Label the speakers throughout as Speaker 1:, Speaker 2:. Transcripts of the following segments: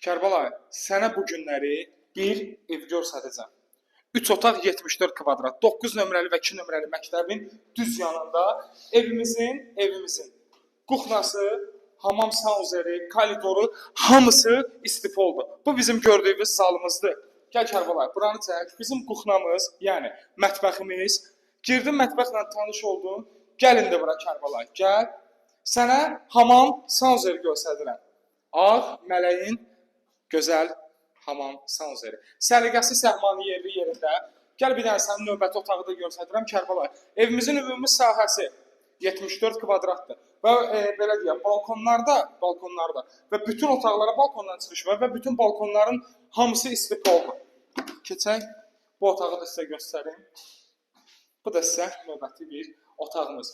Speaker 1: Kərbalay, sənə bu günləri bir ev göstərəcəm. 3 otaq 74 kvadrat, 9 nömrəli və 2 nömrəli məktəbin düz yanında evimizin kuxnası, hamam sauzeri, koridoru hamısı istifoldur. Bu bizim gördüyümüz zalımızdır. Gəl Kərbalay, buranı çək. Bizim kuxnamız, yəni mətbəximiz. Girdin mətbəxlə tanış oldun. Gəl indi bura Kərbalay, gəl. Sənə hamam sauzeri göstərirəm. Ağ mələyin gözəl hamam sauzeri. Səliqəsi səhmanı yerində. Gəl bir dənə sənin növbəti otağı da göstərirəm Kərbalay. Evimizin ümumi sahəsi 74 kvadratdır. Və belə deyək, balkonlarda və bütün otaqlara balkondan çıxış var və bütün balkonların hamısı istifoldur. Keçək bu otağı da sizə göstərim. Bu da sizə növbəti bir otağımız.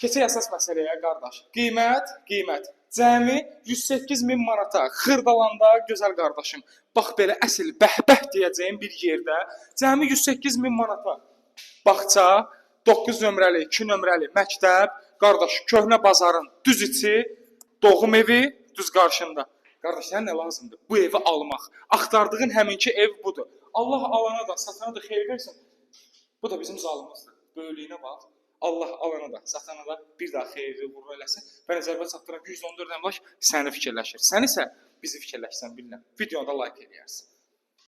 Speaker 1: Keçək əsas məsələyə qardaş. Qiymət. Cəmi 108.000 manata xırdalanda gözəl qardaşım. Bax belə əsl bəhbəh deyəcəyim bir yerdə cəmi 108.000 manata. Bağça, 9 nömrəli, 2 nömrəli məktəb, qardaş köhnə bazarın düz içi, doğum evi düz qarşında. Qardaş, sənə nə lazımdır? Bu evi almaq. Axtardığın həminki ev budur. Allah alana da, satana da xeyir versin. Bu da bizim zalımızdır. Böyüklüyünə bax. Allah alana da, satana da bir daha xeyirli uğurlu eləsin. Və nəzərdə çatdıran 114 əmlak səni fikirləşir. Sən isə bizi fikirləşsən bilirəm. Videoda like eləyərsən.